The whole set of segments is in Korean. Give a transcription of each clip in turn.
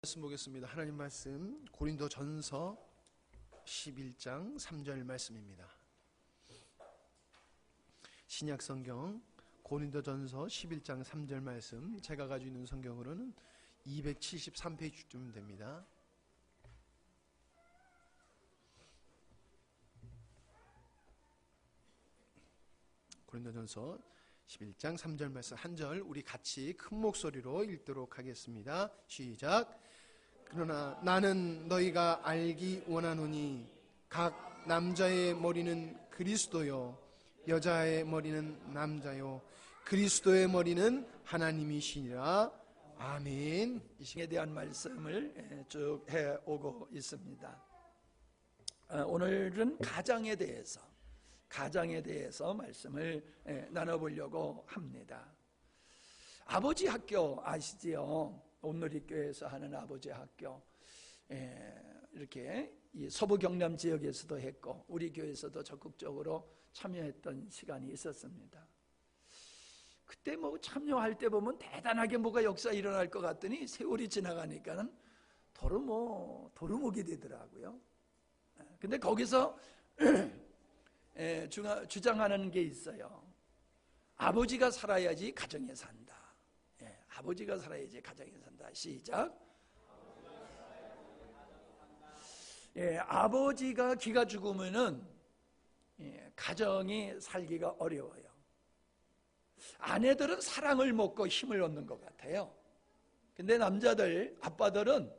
말씀 보겠습니다. 하나님 말씀 고린도전서 11장 3절 말씀입니다. 신약 성경 고린도전서 11장 3절 말씀, 제가 가지고 있는 성경으로는 273페이지쯤 됩니다. 고린도전서 11장 3절 말씀 한 절 우리 같이 큰 목소리로 읽도록 하겠습니다. 시작. 그러나 나는 너희가 알기 원하노니 각 남자의 머리는 그리스도요 여자의 머리는 남자요 그리스도의 머리는 하나님이시니라. 아멘. 이 시간에 대한 말씀을 쭉 해오고 있습니다. 오늘은 가정에 대해서 말씀을 나눠보려고 합니다. 아버지 학교 아시지요? 온누리교회에서 하는 아버지 학교, 이렇게 이 서부 경남 지역에서도 했고 우리 교회에서도 적극적으로 참여했던 시간이 있었습니다. 그때 뭐 참여할 때 보면 대단하게 뭐가 역사 일어날 것 같더니 세월이 지나가니까는 도루묵이 되더라고요. 근데 거기서 주장하는 게 있어요. 아버지가 살아야지 가정에 산다. 아버지가 살아야지 가정에 산다. 시작. 아버지가 기가 죽으면은 가정이 살기가 어려워요. 아내들은 사랑을 먹고 힘을 얻는 것 같아요. 근데 남자들, 아빠들은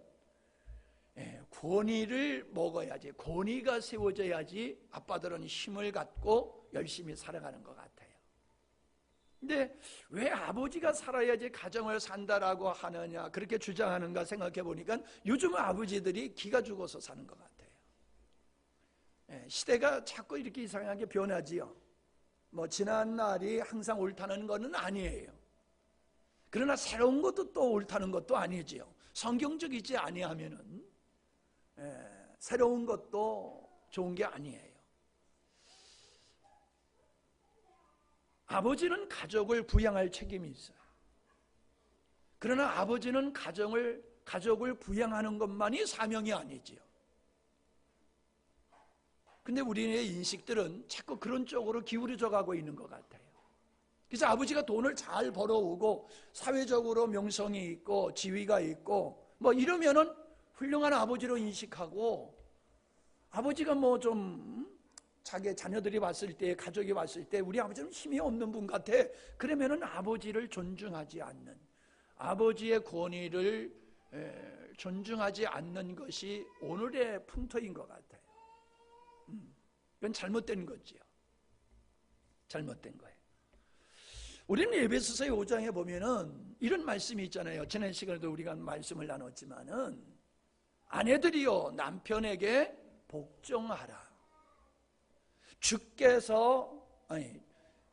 권위를 먹어야지, 권위가 세워져야지 아빠들은 힘을 갖고 열심히 살아가는 것 같아요. 근데 왜 아버지가 살아야지 가정을 산다라고 하느냐, 그렇게 주장하는가 생각해 보니까 요즘 아버지들이 기가 죽어서 사는 것 같아요. 시대가 자꾸 이렇게 이상하게 변하지요. 뭐 지난 날이 항상 옳다는 것은 아니에요. 그러나 새로운 것도 또 옳다는 것도 아니지요. 성경적이지 아니하면은 새로운 것도 좋은 게 아니에요. 아버지는 가족을 부양할 책임이 있어요. 그러나 아버지는 가족을 부양하는 것만이 사명이 아니지요. 근데 우리의 인식들은 자꾸 그런 쪽으로 기울어져 가고 있는 것 같아요. 그래서 아버지가 돈을 잘 벌어오고 사회적으로 명성이 있고 지위가 있고 뭐 이러면은 훌륭한 아버지로 인식하고, 아버지가 뭐 좀 자기 자녀들이 봤을 때, 가족이 봤을 때 우리 아버지는 힘이 없는 분 같아, 그러면은 아버지를 존중하지 않는, 아버지의 권위를 존중하지 않는 것이 오늘의 풍토인 것 같아요. 이건 잘못된 거지요. 잘못된 거예요. 우리는 에베소서의 5장에 보면은 이런 말씀이 있잖아요. 지난 시간에도 우리가 말씀을 나눴지만은, 아내들이요 남편에게 복종하라.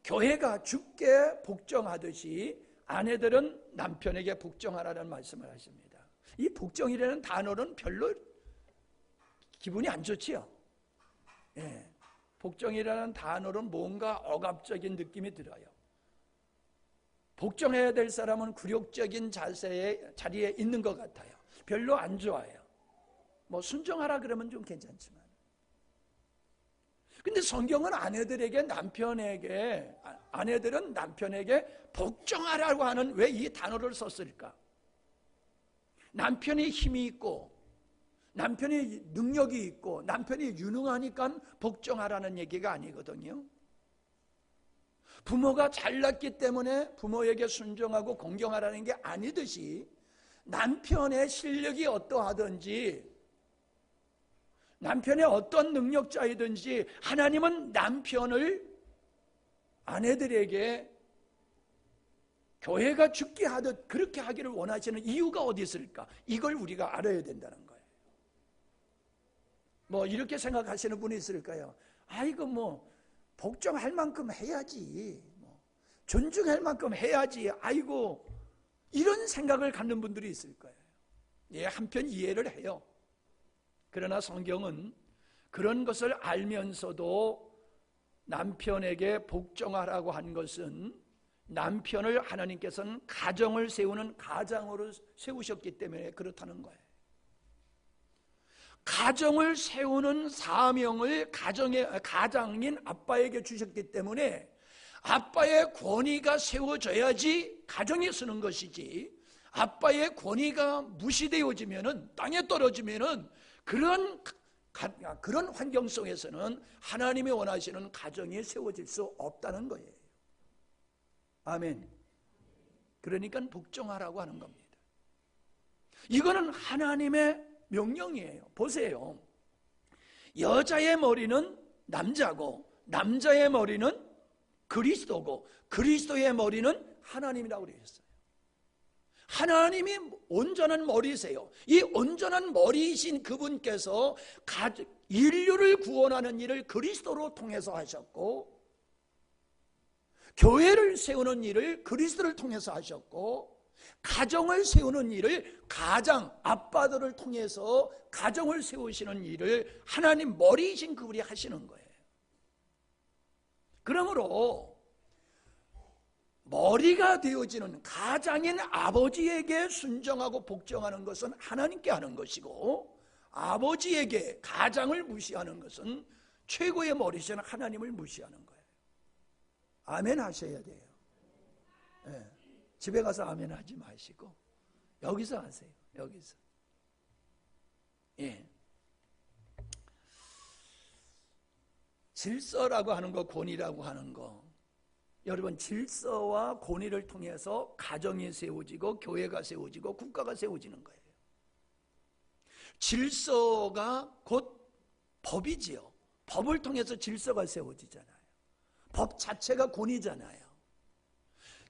교회가 주께 복종하듯이 아내들은 남편에게 복종하라는 말씀을 하십니다. 이 복종이라는 단어는 별로 기분이 안 좋지요. 복종이라는 단어는 뭔가 억압적인 느낌이 들어요. 복종해야 될 사람은 굴욕적인 자리에 있는 것 같아요. 별로 안 좋아요. 뭐 순종하라 그러면 좀 괜찮지만, 근데 성경은 아내들은 남편에게 복종하라고 하는, 왜 이 단어를 썼을까? 남편이 힘이 있고 남편이 능력이 있고 남편이 유능하니까 복종하라는 얘기가 아니거든요. 부모가 잘났기 때문에 부모에게 순종하고 공경하라는 게 아니듯이, 남편의 실력이 어떠하든지 남편의 어떤 능력자이든지 하나님은 남편을 아내들에게 교회가 죽게 하듯 그렇게 하기를 원하시는 이유가 어디 있을까? 이걸 우리가 알아야 된다는 거예요. 뭐 이렇게 생각하시는 분이 있을까요? 아이고 뭐 복종할 만큼 해야지, 뭐 존중할 만큼 해야지, 아이고, 이런 생각을 갖는 분들이 있을 거예요. 한편 이해를 해요. 그러나 성경은 그런 것을 알면서도 남편에게 복종하라고 한 것은 남편을 하나님께서는 가정을 세우는 가장으로 세우셨기 때문에 그렇다는 거예요. 가정을 세우는 사명을 가장인 아빠에게 주셨기 때문에 아빠의 권위가 세워져야지 가정이 서는 것이지, 아빠의 권위가 무시되어지면은, 땅에 떨어지면은 그런 환경 속에서는 하나님이 원하시는 가정이 세워질 수 없다는 거예요. 아멘. 그러니까 복종하라고 하는 겁니다. 이거는 하나님의 명령이에요. 보세요. 여자의 머리는 남자고 남자의 머리는 그리스도고 그리스도의 머리는 하나님이라고 그랬어요. 하나님이 온전한 머리세요. 이 온전한 머리이신 그분께서 인류를 구원하는 일을 그리스도로 통해서 하셨고, 교회를 세우는 일을 그리스도를 통해서 하셨고, 가정을 세우는 일을 아빠들을 통해서 가정을 세우시는 일을 하나님 머리이신 그분이 하시는 거예요. 그러므로 머리가 되어지는 가장인 아버지에게 순종하고 복종하는 것은 하나님께 하는 것이고, 아버지에게 가장을 무시하는 것은 최고의 머리신 하나님을 무시하는 거예요. 아멘 하셔야 돼요. 네. 집에 가서 아멘 하지 마시고 여기서 하세요. 여기서. 예. 질서라고 하는 거, 권위라고 하는 거, 여러분, 질서와 권위를 통해서 가정이 세워지고 교회가 세워지고 국가가 세워지는 거예요. 질서가 곧 법이지요. 법을 통해서 질서가 세워지잖아요. 법 자체가 권위잖아요.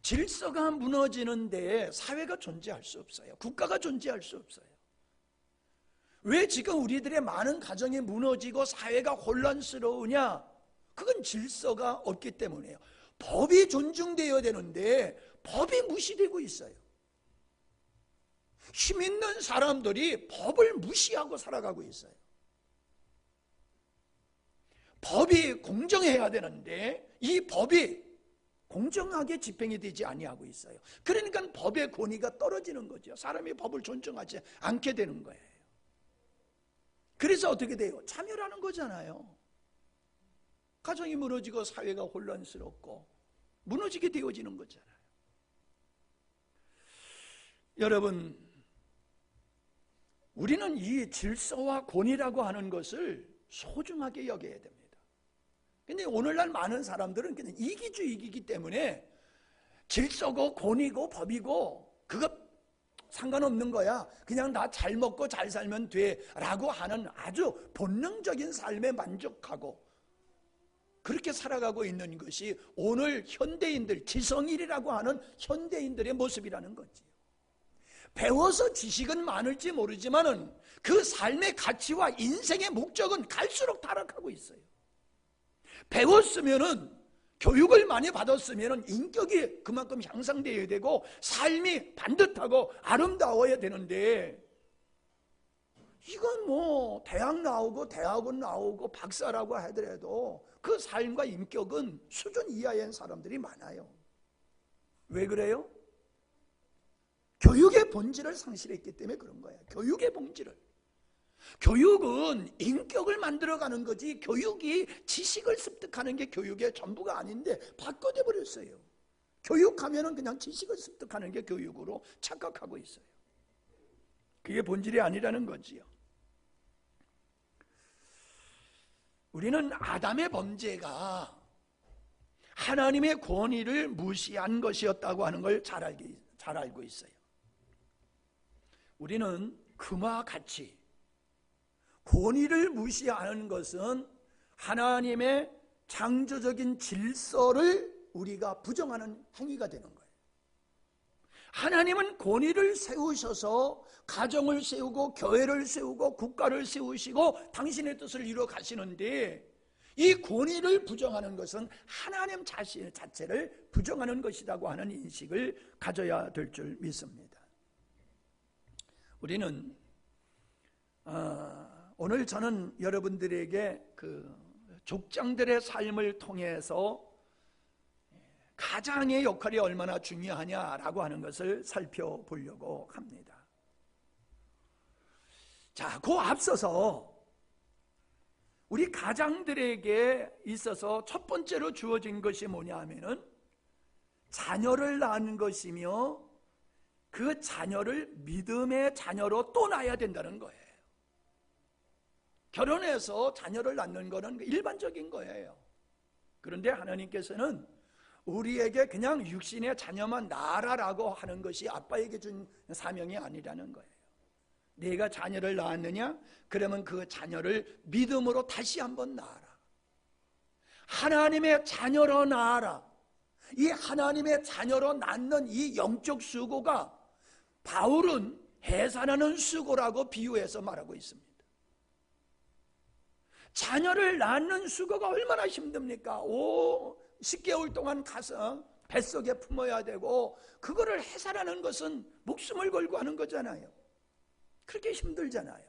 질서가 무너지는데 사회가 존재할 수 없어요. 국가가 존재할 수 없어요. 왜 지금 우리들의 많은 가정이 무너지고 사회가 혼란스러우냐? 그건 질서가 없기 때문이에요. 법이 존중되어야 되는데 법이 무시되고 있어요. 힘 있는 사람들이 법을 무시하고 살아가고 있어요. 법이 공정해야 되는데 이 법이 공정하게 집행이 되지 아니하고 있어요. 그러니까 법의 권위가 떨어지는 거죠. 사람이 법을 존중하지 않게 되는 거예요. 그래서 어떻게 돼요? 차별하는 거잖아요. 가정이 무너지고 사회가 혼란스럽고 무너지게 되어지는 거잖아요. 여러분, 우리는 이 질서와 권위라고 하는 것을 소중하게 여겨야 됩니다. 근데 오늘날 많은 사람들은 그냥 이기주의이기 때문에 질서고 권위고 법이고 그거 상관없는 거야. 그냥 나 잘 먹고 잘 살면 돼 라고 하는 아주 본능적인 삶에 만족하고 그렇게 살아가고 있는 것이 오늘 현대인들, 지성인이라고 하는 현대인들의 모습이라는 거지. 배워서 지식은 많을지 모르지만은 그 삶의 가치와 인생의 목적은 갈수록 타락하고 있어요. 배웠으면은, 교육을 많이 받았으면은 인격이 그만큼 향상되어야 되고 삶이 반듯하고 아름다워야 되는데, 이건 뭐 대학 나오고 대학원 나오고 박사라고 하더라도 그 삶과 인격은 수준 이하의 사람들이 많아요. 왜 그래요? 교육의 본질을 상실했기 때문에 그런 거예요. 교육의 본질을. 교육은 인격을 만들어가는 거지, 교육이 지식을 습득하는 게 교육의 전부가 아닌데 바꿔내 버렸어요. 교육하면은 그냥 지식을 습득하는 게 교육으로 착각하고 있어요. 그게 본질이 아니라는 거지요. 우리는 아담의 범죄가 하나님의 권위를 무시한 것이었다고 하는 걸 잘 알고 있어요. 우리는 그와 같이 권위를 무시하는 것은 하나님의 창조적인 질서를 우리가 부정하는 행위가 되는 거예요. 하나님은 권위를 세우셔서 가정을 세우고 교회를 세우고 국가를 세우시고 당신의 뜻을 이루어 가시는데, 이 권위를 부정하는 것은 하나님 자신 자체를 부정하는 것이라고 하는 인식을 가져야 될 줄 믿습니다. 우리는 오늘 저는 여러분들에게 그 족장들의 삶을 통해서 가장의 역할이 얼마나 중요하냐라고 하는 것을 살펴보려고 합니다. 자, 그 앞서서 우리 가장들에게 있어서 첫 번째로 주어진 것이 뭐냐 하면은 자녀를 낳는 것이며 그 자녀를 믿음의 자녀로 또 낳아야 된다는 거예요. 결혼해서 자녀를 낳는 것은 일반적인 거예요. 그런데 하나님께서는 우리에게 그냥 육신의 자녀만 낳아라라고 하는 것이 아빠에게 준 사명이 아니라는 거예요. 내가 자녀를 낳았느냐? 그러면 그 자녀를 믿음으로 다시 한번 낳아라. 하나님의 자녀로 낳아라. 이 하나님의 자녀로 낳는 이 영적 수고가 바울은 해산하는 수고라고 비유해서 말하고 있습니다. 자녀를 낳는 수고가 얼마나 힘듭니까? 10개월 동안 가서 뱃속에 품어야 되고 그거를 해산하는 것은 목숨을 걸고 하는 거잖아요. 그렇게 힘들잖아요.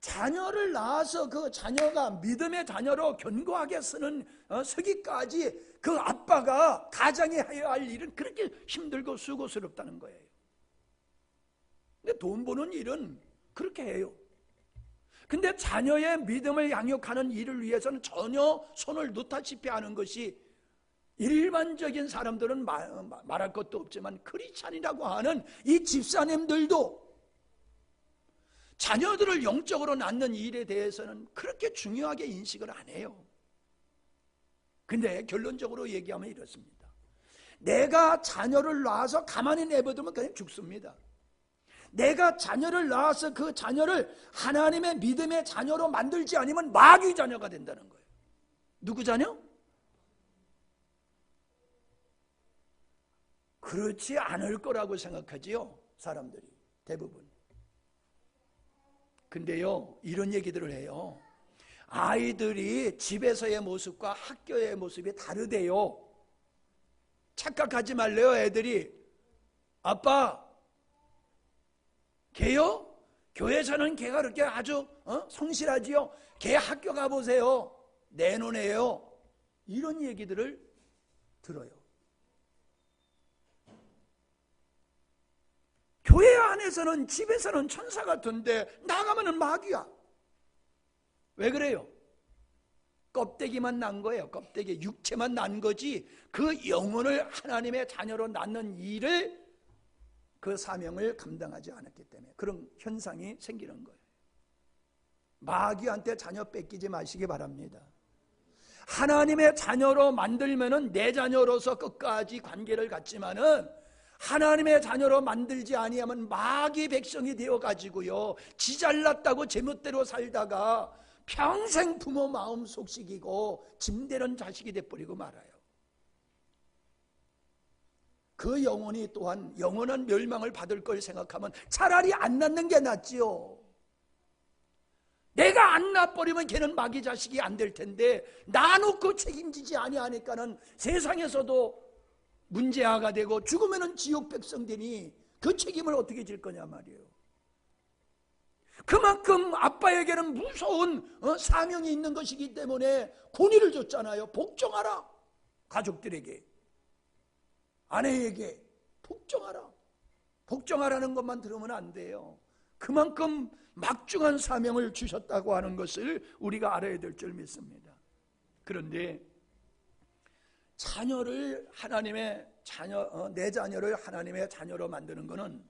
자녀를 낳아서 그 자녀가 믿음의 자녀로 견고하게 서기까지 그 아빠가 가장이 해야 할 일은 그렇게 힘들고 수고스럽다는 거예요. 근데 돈 버는 일은 그렇게 해요. 근데 자녀의 믿음을 양육하는 일을 위해서는 전혀 손을 놓다시피 하는 것이 일반적인 사람들은 말할 것도 없지만 크리스찬이라고 하는 이 집사님들도 자녀들을 영적으로 낳는 일에 대해서는 그렇게 중요하게 인식을 안 해요. 근데 결론적으로 얘기하면 이렇습니다. 내가 자녀를 낳아서 가만히 내버두면 그냥 죽습니다. 내가 자녀를 낳아서 그 자녀를 하나님의 믿음의 자녀로 만들지 않으면 마귀 자녀가 된다는 거예요. 누구 자녀? 그렇지 않을 거라고 생각하지요, 사람들이 대부분. 근데요, 이런 얘기들을 해요. 아이들이 집에서의 모습과 학교의 모습이 다르대요. 착각하지 말래요. 애들이 아빠 걔요? 교회에서는 걔가 그렇게 아주 성실하지요? 걔 학교 가보세요. 내 눈에요. 이런 얘기들을 들어요. 교회 안에서는 집에서는 천사 같은데 나가면은 마귀야. 왜 그래요? 껍데기만 난 거예요. 껍데기, 육체만 난 거지 그 영혼을 하나님의 자녀로 낳는 일을 그 사명을 감당하지 않았기 때문에 그런 현상이 생기는 거예요. 마귀한테 자녀 뺏기지 마시기 바랍니다. 하나님의 자녀로 만들면은 내 자녀로서 끝까지 관계를 갖지만은 하나님의 자녀로 만들지 아니하면 마귀 백성이 되어 가지고요, 지 잘났다고 제멋대로 살다가 평생 부모 마음 속식이고 짐되는 자식이 돼버리고 말아요. 그 영혼이 또한 영원한 멸망을 받을 걸 생각하면 차라리 안 낳는 게 낫지요. 내가 안 낳아버리면 걔는 마귀 자식이 안 될 텐데 낳아놓고 책임지지 아니하니까는 세상에서도 문제아가 되고 죽으면은 지옥 백성 되니 그 책임을 어떻게 질 거냐 말이에요. 그만큼 아빠에게는 무서운 사명이 있는 것이기 때문에 권위를 줬잖아요. 복종하라. 가족들에게, 아내에게 복종하라. 복종하라는 것만 들으면 안 돼요. 그만큼 막중한 사명을 주셨다고 하는 것을 우리가 알아야 될 줄 믿습니다. 그런데 자녀를 하나님의 자녀, 내 자녀를 하나님의 자녀로 만드는 것은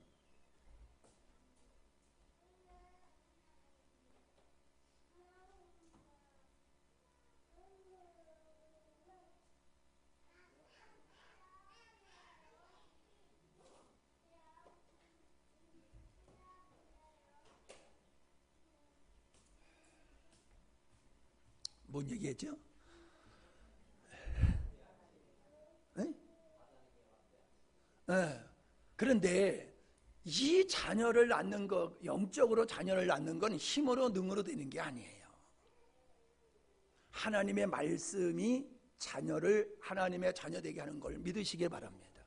뭔 얘기했죠? 네. 그런데 이 자녀를 낳는 것, 영적으로 자녀를 낳는 건 힘으로 능으로 되는 게 아니에요. 하나님의 말씀이 자녀를 하나님의 자녀 되게 하는 걸 믿으시길 바랍니다.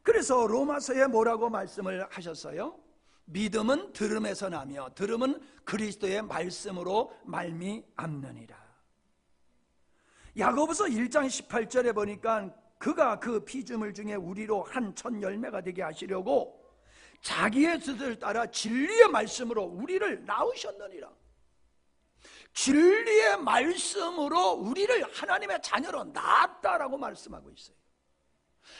그래서 로마서에 뭐라고 말씀을 하셨어요? 믿음은 들음에서 나며 들음은 그리스도의 말씀으로 말미암느니라. 야고보서 1장 18절에 보니까 그가 그 피조물 중에 우리로 한 첫 열매가 되게 하시려고 자기의 뜻을 따라 진리의 말씀으로 우리를 낳으셨느니라. 진리의 말씀으로 우리를 하나님의 자녀로 낳았다라고 말씀하고 있어요.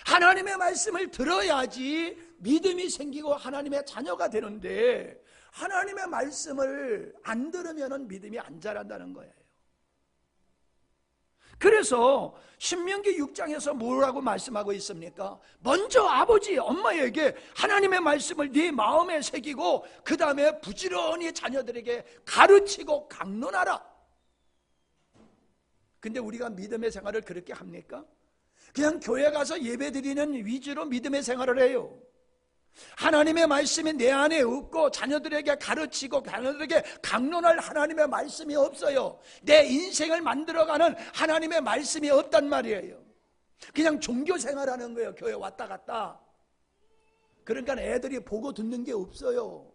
하나님의 말씀을 들어야지 믿음이 생기고 하나님의 자녀가 되는데, 하나님의 말씀을 안 들으면 믿음이 안 자란다는 거예요. 그래서 신명기 6장에서 뭐라고 말씀하고 있습니까? 먼저 아버지, 엄마에게 하나님의 말씀을 네 마음에 새기고 그 다음에 부지런히 자녀들에게 가르치고 강론하라. 근데 우리가 믿음의 생활을 그렇게 합니까? 그냥 교회 가서 예배드리는 위주로 믿음의 생활을 해요. 하나님의 말씀이 내 안에 없고 자녀들에게 가르치고 자녀들에게 강론할 하나님의 말씀이 없어요. 내 인생을 만들어가는 하나님의 말씀이 없단 말이에요. 그냥 종교 생활하는 거예요. 교회 왔다 갔다. 그러니까 애들이 보고 듣는 게 없어요.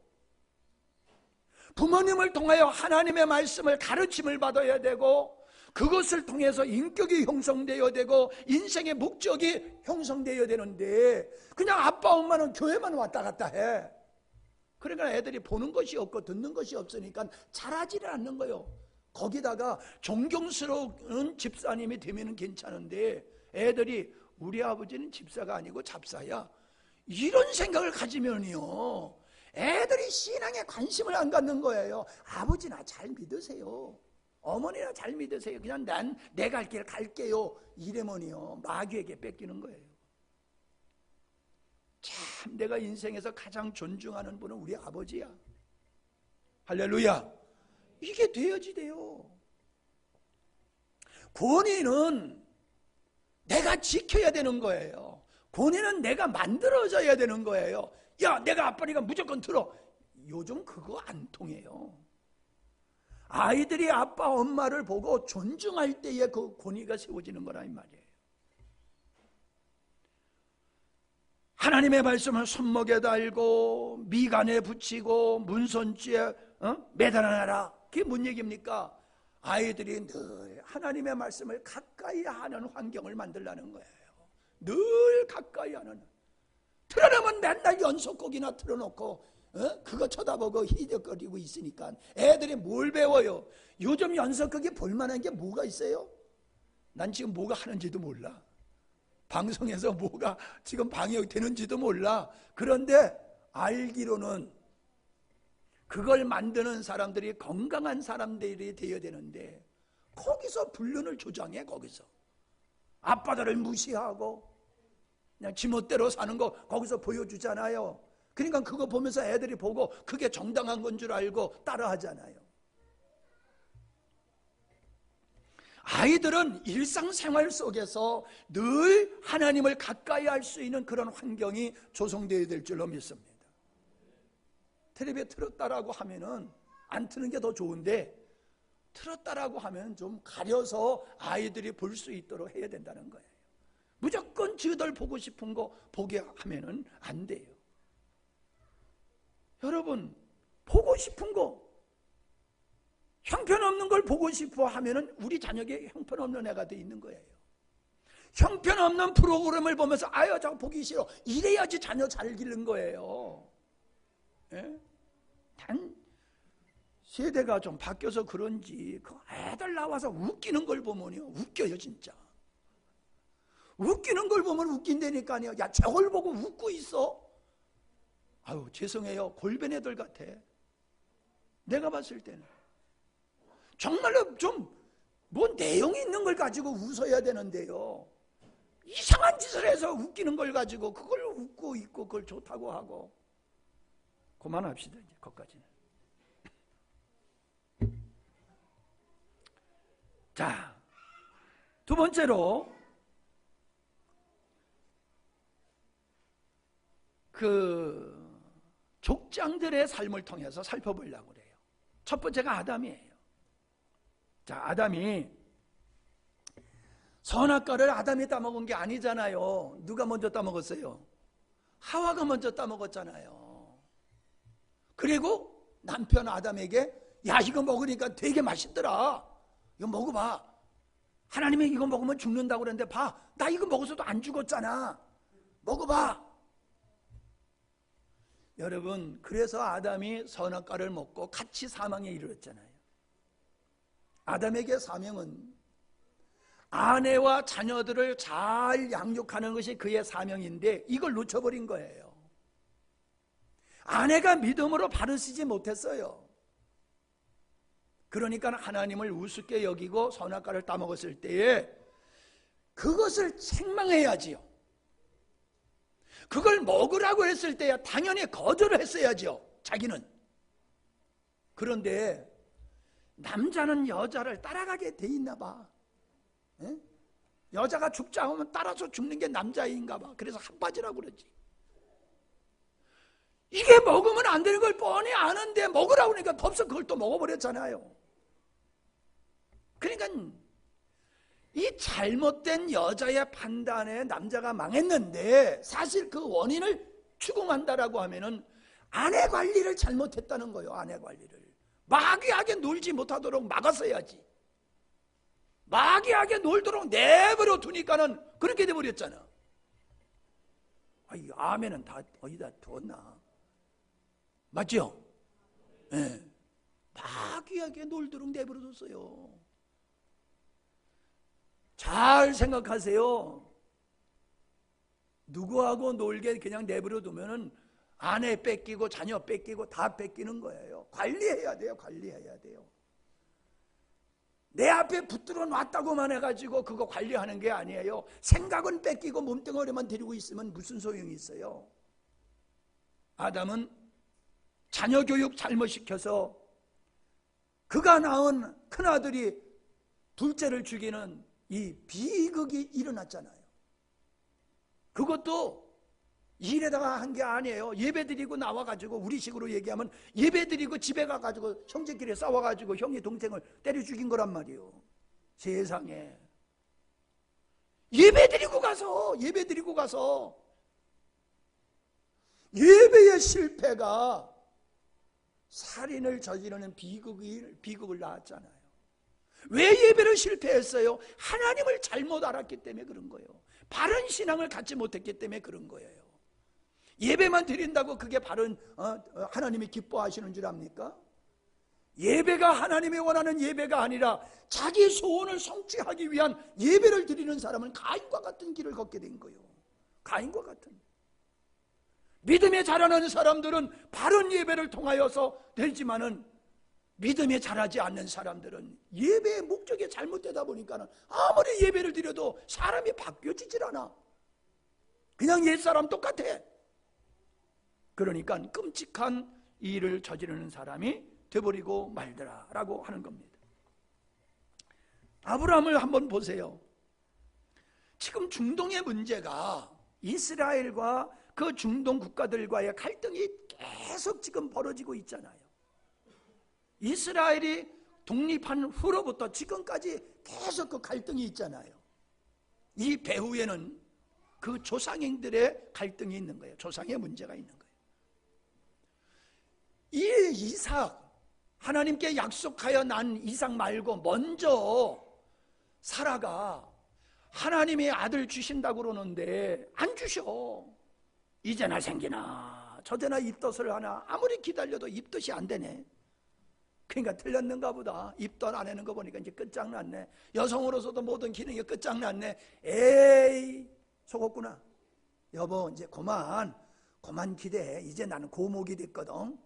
부모님을 통하여 하나님의 말씀을 가르침을 받아야 되고, 그것을 통해서 인격이 형성되어야 되고 인생의 목적이 형성되어야 되는데, 그냥 아빠 엄마는 교회만 왔다 갔다 해. 그러니까 애들이 보는 것이 없고 듣는 것이 없으니까 자라지를 않는 거예요. 거기다가 존경스러운 집사님이 되면 괜찮은데 애들이 우리 아버지는 집사가 아니고 잡사야, 이런 생각을 가지면요 애들이 신앙에 관심을 안 갖는 거예요. 아버지나 잘 믿으세요, 어머니나 잘 믿으세요, 그냥 난 내 갈 길 갈게요, 이래면요 마귀에게 뺏기는 거예요. 참 내가 인생에서 가장 존중하는 분은 우리 아버지야. 할렐루야. 이게 되어야지 돼요. 권위는 내가 지켜야 되는 거예요. 권위는 내가 만들어져야 되는 거예요. 야, 내가 아빠니까 무조건 들어. 요즘 그거 안 통해요. 아이들이 아빠 엄마를 보고 존중할 때에 그 권위가 세워지는 거라 이 말이에요. 하나님의 말씀을 손목에 달고 미간에 붙이고 문손지에 매달아놔라. 그게 뭔 얘기입니까? 아이들이 늘 하나님의 말씀을 가까이 하는 환경을 만들라는 거예요. 늘 가까이 하는. 틀어놓으면 맨날 연속곡이나 틀어놓고 그거 쳐다보고 희덕거리고 있으니까 애들이 뭘 배워요? 요즘 연속극이 볼만한 게 뭐가 있어요? 난 지금 뭐가 하는지도 몰라. 방송에서 뭐가 지금 방영되는지도 몰라. 그런데 알기로는 그걸 만드는 사람들이 건강한 사람들이 되어야 되는데 거기서 불륜을 조장해. 거기서 아빠들을 무시하고 그냥 지멋대로 사는 거 거기서 보여주잖아요. 그러니까 그거 보면서 애들이 보고 그게 정당한 건 줄 알고 따라하잖아요. 아이들은 일상생활 속에서 늘 하나님을 가까이 할 수 있는 그런 환경이 조성되어야 될 줄로 믿습니다. 텔레비에 틀었다라고 하면은 안 트는 게 더 좋은데, 틀었다라고 하면 좀 가려서 아이들이 볼 수 있도록 해야 된다는 거예요. 무조건 저들 보고 싶은 거 보게 하면은 안 돼요. 여러분, 보고 싶은 거, 형편없는 걸 보고 싶어 하면은 우리 자녀에게 형편없는 애가 돼 있는 거예요. 형편없는 프로그램을 보면서 아유 저거 보기 싫어, 이래야지 자녀 잘 기른 거예요. 예? 단 세대가 좀 바뀌어서 그런지 그 애들 나와서 웃기는 걸 보면요 웃겨요. 진짜 웃기는 걸 보면 웃긴다니까요. 야, 저걸 보고 웃고 있어? 아유 죄송해요, 골변 애들 같아. 내가 봤을 때는 정말로 좀 뭐 내용이 있는 걸 가지고 웃어야 되는데요, 이상한 짓을 해서 웃기는 걸 가지고 그걸 웃고 있고 그걸 좋다고 하고. 그만합시다 이제 거기까지는. 자, 두 번째로 그 족장들의 삶을 통해서 살펴보려고 그래요. 첫 번째가 아담이에요. 자, 아담이 선악과를 아담이 따먹은 게 아니잖아요. 누가 먼저 따먹었어요? 하와가 먼저 따먹었잖아요. 그리고 남편 아담에게 야, 이거 먹으니까 되게 맛있더라, 이거 먹어봐. 하나님이 이거 먹으면 죽는다고 그랬는데 봐, 나 이거 먹어서도 안 죽었잖아. 먹어봐. 여러분, 그래서 아담이 선악과를 먹고 같이 사망에 이르렀잖아요. 아담에게 사명은 아내와 자녀들을 잘 양육하는 것이 그의 사명인데 이걸 놓쳐버린 거예요. 아내가 믿음으로 바르시지 못했어요. 그러니까 하나님을 우습게 여기고 선악과를 따먹었을 때에 그것을 책망해야지요. 그걸 먹으라고 했을 때야 당연히 거절을 했어야죠, 자기는. 그런데 남자는 여자를 따라가게 돼 있나 봐. 에? 여자가 죽자 하면 따라서 죽는 게 남자인가 봐. 그래서 한바지라고 그러지. 이게 먹으면 안 되는 걸 뻔히 아는데 먹으라고 하니까 덥석 그걸 또 먹어버렸잖아요. 그러니까 이 잘못된 여자의 판단에 남자가 망했는데 사실 그 원인을 추궁한다라고 하면은 아내 관리를 잘못했다는 거예요. 아내 관리를 마귀하게 놀지 못하도록 막았어야지. 마귀하게 놀도록 내버려 두니까는 그렇게 돼버렸잖아. 아멘은 다 어디다 두었나? 맞죠? 네. 마귀하게 놀도록 내버려 뒀어요. 잘 생각하세요. 누구하고 놀게 그냥 내버려 두면은 아내 뺏기고 자녀 뺏기고 다 뺏기는 거예요. 관리해야 돼요. 관리해야 돼요. 내 앞에 붙들어 놨다고만 해가지고 그거 관리하는 게 아니에요. 생각은 뺏기고 몸뚱어리만 데리고 있으면 무슨 소용이 있어요. 아담은 자녀 교육 잘못시켜서 그가 낳은 큰아들이 둘째를 죽이는 이 비극이 일어났잖아요. 그것도 일에다가 한 게 아니에요. 예배드리고 나와가지고 우리식으로 얘기하면 예배드리고 집에 가가지고 형제끼리 싸워가지고 형이 동생을 때려 죽인 거란 말이에요. 세상에. 예배드리고 가서 예배의 실패가 살인을 저지르는 비극을 낳았잖아요. 왜 예배를 실패했어요? 하나님을 잘못 알았기 때문에 그런 거예요. 바른 신앙을 갖지 못했기 때문에 그런 거예요. 예배만 드린다고 그게 바른 하나님이 기뻐하시는 줄 압니까? 예배가 하나님이 원하는 예배가 아니라 자기 소원을 성취하기 위한 예배를 드리는 사람은 가인과 같은 길을 걷게 된 거예요. 가인과 같은. 믿음에 자라는 사람들은 바른 예배를 통하여서 되지만은 믿음에 자라지 않는 사람들은 예배의 목적이 잘못되다 보니까 아무리 예배를 드려도 사람이 바뀌어지질 않아. 그냥 옛사람 똑같아. 그러니까 끔찍한 일을 저지르는 사람이 되버리고 말더라라고 하는 겁니다. 아브라함을 한번 보세요. 지금 중동의 문제가 이스라엘과 그 중동 국가들과의 갈등이 계속 지금 벌어지고 있잖아요. 이스라엘이 독립한 후로부터 지금까지 계속 그 갈등이 있잖아요. 이 배후에는 그 조상행들의 갈등이 있는 거예요. 조상의 문제가 있는 거예요. 이 이삭, 하나님께 약속하여 난 이삭 말고 먼저 사라가 하나님이 아들 주신다고 그러는데 안 주셔. 이제나 생기나 저제나 입덧을 하나 아무리 기다려도 입덧이 안 되네. 그러니까 틀렸는가 보다. 입덧 안 하는 거 보니까 이제 끝장났네. 여성으로서도 모든 기능이 끝장났네. 에이 속었구나. 여보 이제 그만 기대해. 이제 나는 고목이 됐거든.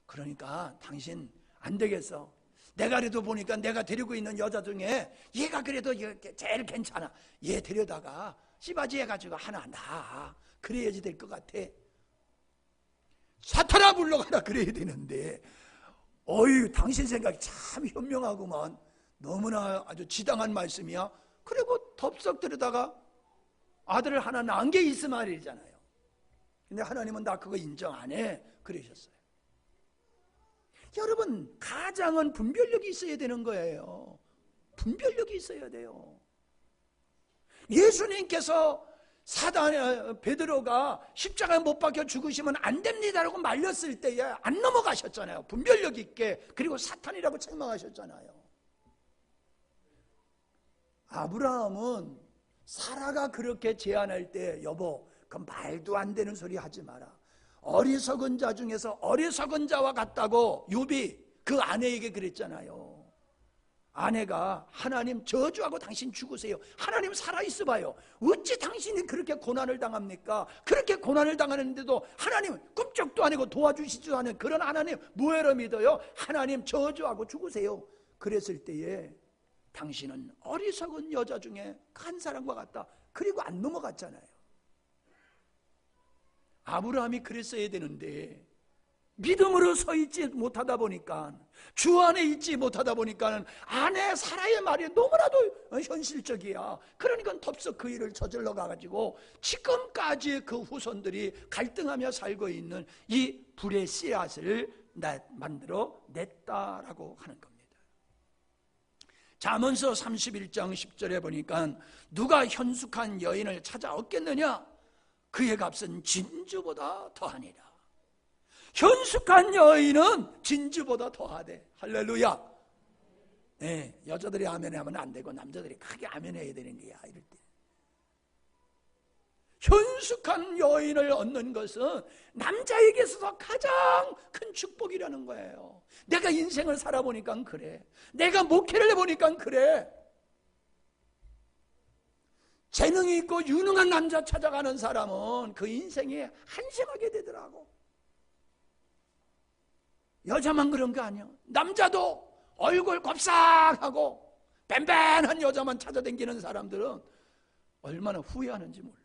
그러니까 당신 안 되겠어. 내가 그래도 보니까 내가 데리고 있는 여자 중에 얘가 그래도 제일 괜찮아. 얘 데려다가 씨바지 해가지고 하나 낳아. 그래야지 될 것 같아. 사탄아 물러가라 그래야 되는데 어이 당신 생각이 참 현명하구만. 너무나 아주 지당한 말씀이야. 그리고 덥석 들여다가 아들을 하나 낳은 게 이스마엘이잖아요. 근데 하나님은 나 그거 인정 안 해 그러셨어요. 여러분 가장은 분별력이 있어야 되는 거예요. 분별력이 있어야 돼요. 예수님께서 베드로가 십자가에 못 박혀 죽으시면 안 됩니다라고 말렸을 때에 안 넘어가셨잖아요. 분별력 있게. 그리고 사탄이라고 책망하셨잖아요. 아브라함은 사라가 그렇게 제안할 때 여보 그 말도 안 되는 소리 하지 마라. 어리석은 자 중에서 어리석은 자와 같다고 욥이 그 아내에게 그랬잖아요. 아내가 하나님 저주하고 당신 죽으세요. 하나님 살아있어 봐요. 어찌 당신이 그렇게 고난을 당합니까? 그렇게 고난을 당하는데도 하나님 꿈쩍도 아니고 도와주시지도 않은 그런 하나님 뭐하러 믿어요? 하나님 저주하고 죽으세요. 그랬을 때에 당신은 어리석은 여자 중에 한 사람과 같다. 그리고 안 넘어갔잖아요. 아브라함이 그랬어야 되는데 믿음으로 서 있지 못하다 보니까, 주 안에 있지 못하다 보니까 아내 사라의 말이 너무나도 현실적이야. 그러니까 덥석 그 일을 저질러 가가지고 지금까지 그 후손들이 갈등하며 살고 있는 이 불의 씨앗을 만들어 냈다라고 하는 겁니다. 잠언서 31장 10절에 보니까 누가 현숙한 여인을 찾아 얻겠느냐? 그의 값은 진주보다 더하니라. 현숙한 여인은 진주보다 더하대. 할렐루야. 네, 여자들이 아멘 하면 안 되고 남자들이 크게 아멘 해야 되는 거야. 이럴 때 현숙한 여인을 얻는 것은 남자에게 있어서 가장 큰 축복이라는 거예요. 내가 인생을 살아보니까 그래. 내가 목회를 해보니까 그래. 재능이 있고 유능한 남자 찾아가는 사람은 그 인생이 한심하게 되더라고. 여자만 그런 거 아니야. 남자도 얼굴 곱싹하고 뺀뺀한 여자만 찾아다니는 사람들은 얼마나 후회하는지 몰라.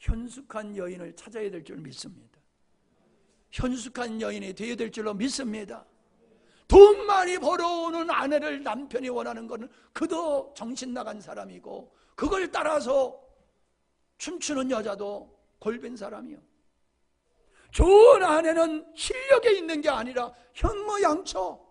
현숙한 여인을 찾아야 될 줄 믿습니다. 현숙한 여인이 되어야 될 줄로 믿습니다. 돈 많이 벌어오는 아내를 남편이 원하는 것은 그도 정신 나간 사람이고, 그걸 따라서 춤추는 여자도 골빈 사람이요. 좋은 아내는 실력에 있는 게 아니라 현모양처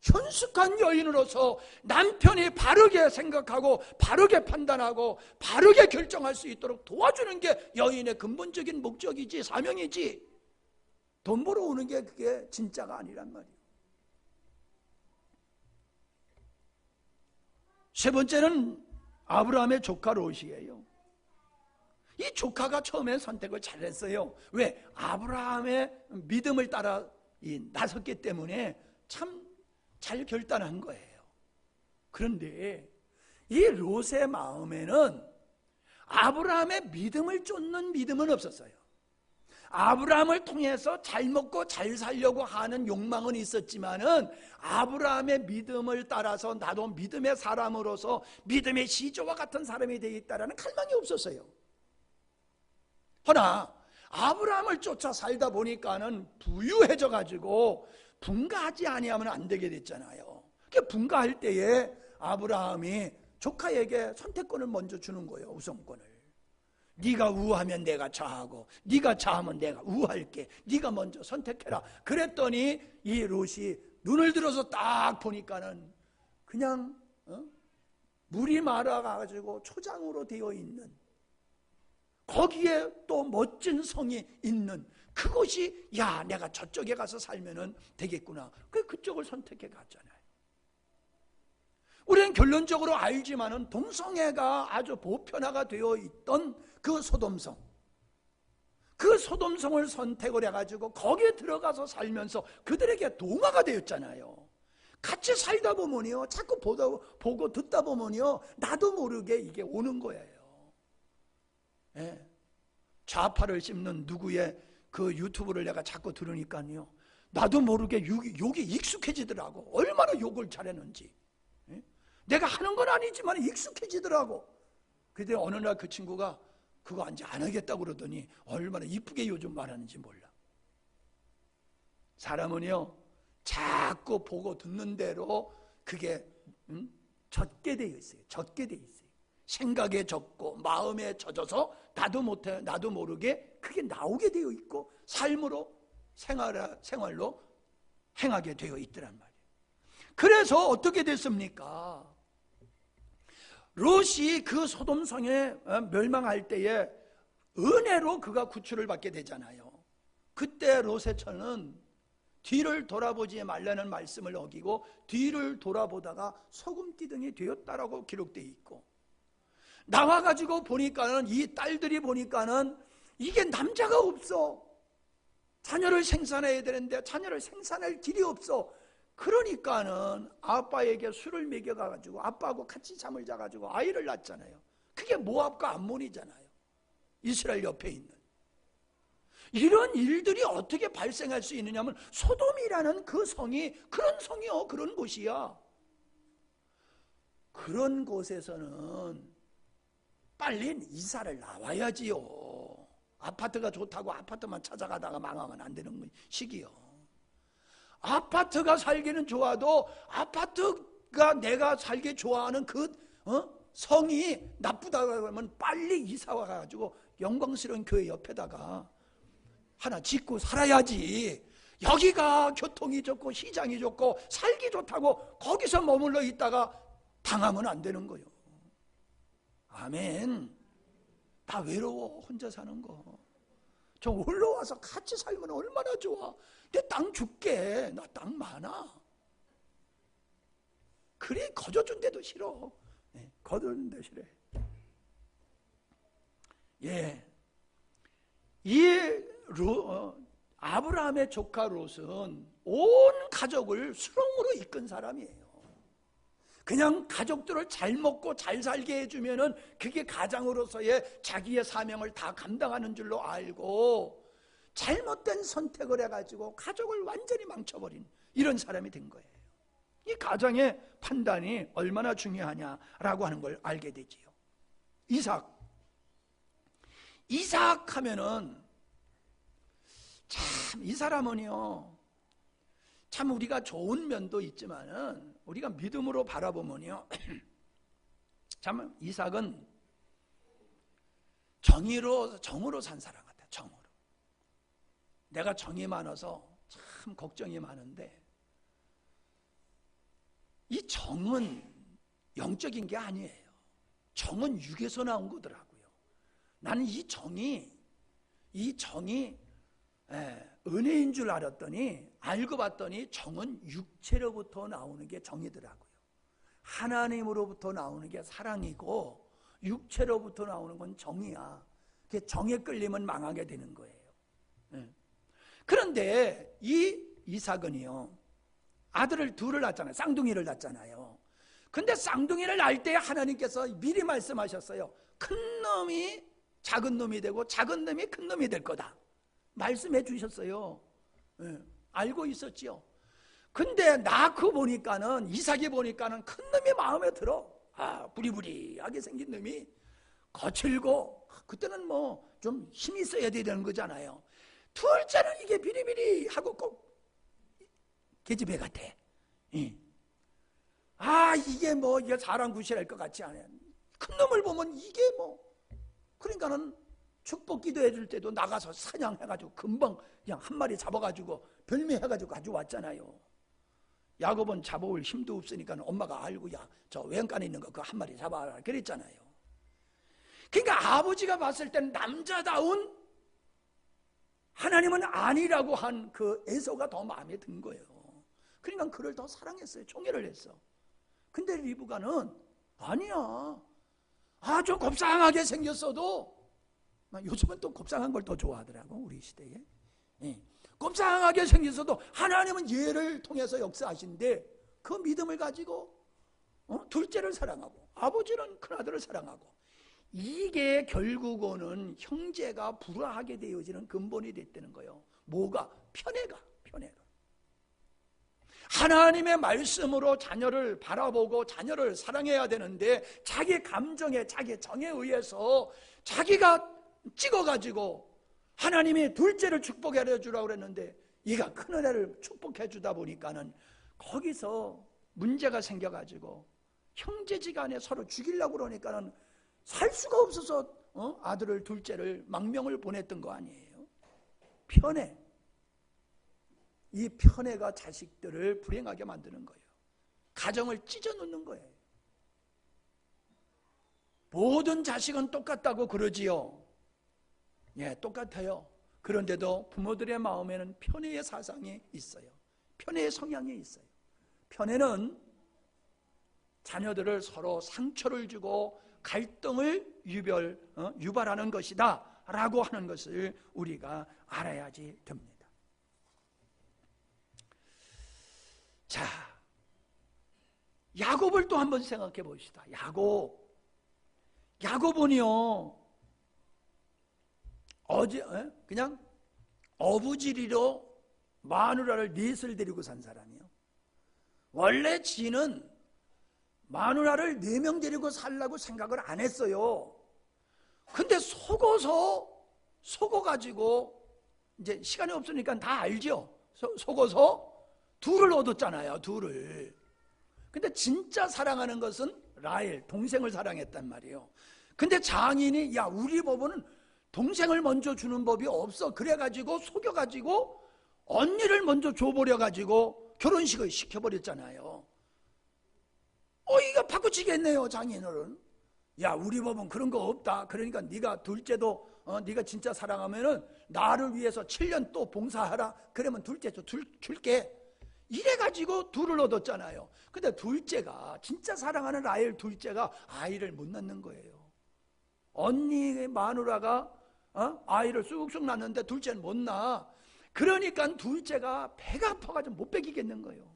현숙한 여인으로서 남편이 바르게 생각하고 바르게 판단하고 바르게 결정할 수 있도록 도와주는 게 여인의 근본적인 목적이지, 사명이지, 돈 벌어오는 게 그게 진짜가 아니란 말이에요. 세 번째는 아브라함의 조카 롯이에요. 이 조카가 처음에 선택을 잘했어요. 왜? 아브라함의 믿음을 따라 나섰기 때문에 참 잘 결단한 거예요. 그런데 이 롯의 마음에는 아브라함의 믿음을 쫓는 믿음은 없었어요. 아브라함을 통해서 잘 먹고 잘 살려고 하는 욕망은 있었지만은 아브라함의 믿음을 따라서 나도 믿음의 사람으로서 믿음의 시조와 같은 사람이 되겠다라는 갈망이 없었어요. 허나 아브라함을 쫓아 살다 보니까는 부유해져 가지고 분가하지 아니하면 안 되게 됐잖아요. 분가할 때에 아브라함이 조카에게 선택권을 먼저 주는 거예요. 우선권을. 네가 우하면 내가 좌하고 네가 좌하면 내가 우할게. 네가 먼저 선택해라. 그랬더니 이 롯이 눈을 들어서 딱 보니까는 그냥 물이 말아가지고 초장으로 되어 있는, 거기에 또 멋진 성이 있는 그것이, 야, 내가 저쪽에 가서 살면은 되겠구나. 그쪽을 선택해 갔잖아요. 우리는 결론적으로 알지만은 동성애가 아주 보편화가 되어 있던 그 소돔성, 그 소돔성을 선택을 해가지고 거기에 들어가서 살면서 그들에게 동화가 되었잖아요. 같이 살다 보면요, 자꾸 보고 듣다 보면요, 나도 모르게 이게 오는 거예요. 예. 좌파를 씹는 누구의 그 유튜브를 내가 자꾸 들으니까요, 나도 모르게 욕이 익숙해지더라고. 얼마나 욕을 잘했는지. 예? 내가 하는 건 아니지만 익숙해지더라고. 근데 어느 날 그 친구가 그거 이제 안 하겠다고 그러더니 얼마나 이쁘게 요즘 말하는지 몰라. 사람은요, 자꾸 보고 듣는 대로 그게 젖게 돼 있어요. 젖게 돼 있어요. 생각에 젖고 마음에 젖어서 나도 모르게 그게 나오게 되어 있고 삶으로 생활로 행하게 되어 있더란 말이에요. 그래서 어떻게 됐습니까? 롯이 그 소돔성에 멸망할 때에 은혜로 그가 구출을 받게 되잖아요. 그때 롯의 처는 뒤를 돌아보지 말라는 말씀을 어기고 뒤를 돌아보다가 소금기둥이 되었다라고 기록되어 있고, 나와가지고 보니까는 이 딸들이 보니까는 이게 남자가 없어. 자녀를 생산해야 되는데 자녀를 생산할 길이 없어. 그러니까는 아빠에게 술을 먹여가지고 아빠하고 같이 잠을 자가지고 아이를 낳았잖아요. 그게 모압과 암몬이잖아요. 이스라엘 옆에 있는. 이런 일들이 어떻게 발생할 수 있느냐면 소돔이라는 그 성이 그런 성이요, 그런 곳이야. 그런 곳에서는 빨리 이사를 나와야지요. 아파트가 좋다고 아파트만 찾아가다가 망하면 안 되는 시기요. 아파트가 살기는 좋아도 아파트가 내가 살기 좋아하는 그 성이 나쁘다고 하면 빨리 이사 와가지고 영광스러운 교회 옆에다가 하나 짓고 살아야지. 여기가 교통이 좋고 시장이 좋고 살기 좋다고 거기서 머물러 있다가 당하면 안 되는 거요. 아멘. 다 외로워, 혼자 사는 거. 저 올라와서 같이 살면 얼마나 좋아. 내 땅 줄게. 나 땅 많아. 그래, 거저준 데도 싫어. 네, 거저준 데 싫어. 예. 아브라함의 조카 롯은 온 가족을 수렁으로 이끈 사람이에요. 그냥 가족들을 잘 먹고 잘 살게 해주면은 그게 가장으로서의 자기의 사명을 다 감당하는 줄로 알고 잘못된 선택을 해가지고 가족을 완전히 망쳐버린 이런 사람이 된 거예요. 이 가장의 판단이 얼마나 중요하냐라고 하는 걸 알게 되지요. 이삭 하면은 참 이 사람은요, 참 우리가 좋은 면도 있지만은 우리가 믿음으로 바라보면요, 참 이삭은 정으로 산 사람 같아요. 정으로. 내가 정이 많아서 참 걱정이 많은데, 이 정은 영적인 게 아니에요. 정은 육에서 나온 거더라고요. 나는 이 정이 은혜인 줄 알았더니 알고 봤더니 정은 육체로부터 나오는 게 정이더라고요. 하나님으로부터 나오는 게 사랑이고 육체로부터 나오는 건 정이야. 그게 정에 끌리면 망하게 되는 거예요. 그런데 이 이삭은요, 아들을 둘을 낳았잖아요. 쌍둥이를 낳았잖아요. 근데 쌍둥이를 낳을 때 하나님께서 미리 말씀하셨어요. 큰 놈이 작은 놈이 되고 작은 놈이 큰 놈이 될 거다. 말씀해 주셨어요. 알고 있었지요. 근데 낳고 보니까는, 이삭이 보니까는 큰 놈이 마음에 들어. 부리부리하게 생긴 놈이 거칠고, 그때는 뭐 좀 힘이 있어야 되는 거잖아요. 둘째는 이게 비리비리하고 꼭 계집애 같아. 이게 뭐 이게 사람 구실할 것 같지 않아요. 큰 놈을 보면 이게 뭐, 그러니까는 축복 기도해 줄 때도 나가서 사냥해가지고 금방 그냥 한 마리 잡아가지고 별미해가지고 가져왔잖아요. 야곱은 잡아올 힘도 없으니까 엄마가 알고, 야, 저 외양간에 있는 거 그거 한 마리 잡아라 그랬잖아요. 그러니까 아버지가 봤을 때는 남자다운, 하나님은 아니라고 한 그 에서가 더 마음에 든 거예요. 그러니까 그를 더 사랑했어요. 총애를 했어. 근데 리브가는 아니야. 아주 곱상하게 생겼어도, 요즘은 또 곱상한 걸 더 좋아하더라고, 우리 시대에. 곱상하게 생겼어도 하나님은 얘를 통해서 역사하신데 그 믿음을 가지고 둘째를 사랑하고 아버지는 큰아들을 사랑하고, 이게 결국은 형제가 불화하게 되어지는 근본이 됐다는 거예요. 뭐가? 편애가. 하나님의 말씀으로 자녀를 바라보고 자녀를 사랑해야 되는데 자기 감정에, 자기 정에 의해서 자기가 찍어가지고 하나님이 둘째를 축복해 주라고 그랬는데 얘가 큰애를 축복해 주다 보니까는 거기서 문제가 생겨가지고 형제지간에 서로 죽이려고 그러니까는 살 수가 없어서 아들을, 둘째를 망명을 보냈던 거 아니에요. 편애. 이 편애가 자식들을 불행하게 만드는 거예요. 가정을 찢어놓는 거예요. 모든 자식은 똑같다고 그러지요. 예, 똑같아요. 그런데도 부모들의 마음에는 편애의 사상이 있어요. 편애의 성향이 있어요. 편애는 자녀들을 서로 상처를 주고 갈등을 유발하는 것이다 라고 하는 것을 우리가 알아야지 됩니다. 자, 야곱을 또 한번 생각해 봅시다. 야곱은요 그냥 어부지리로 마누라를 넷을 데리고 산 사람이에요. 원래 지는 마누라를 4명 데리고 살라고 생각을 안 했어요. 근데 속어가지고 이제 시간이 없으니까 다 알죠. 속어서 둘을 얻었잖아요. 둘을. 근데 진짜 사랑하는 것은 라헬, 동생을 사랑했단 말이에요. 근데 장인이 야 우리 법은 동생을 먼저 주는 법이 없어. 그래가지고 속여가지고 언니를 먼저 줘버려가지고 결혼식을 시켜버렸잖아요. 이거 바꾸치겠네요. 장인어른. 야 우리 법은 그런 거 없다. 그러니까 네가 둘째도 네가 진짜 사랑하면은 나를 위해서 7년 또 봉사하라. 그러면 둘째도 줄게. 이래가지고 둘을 얻었잖아요. 근데 둘째가 진짜 사랑하는 라헬 둘째가 아이를 못 낳는 거예요. 언니의 마누라가 아이를 쑥쑥 낳는데 둘째는 못 낳아. 그러니까 둘째가 배가 아파가지고 못 먹이겠는 거예요.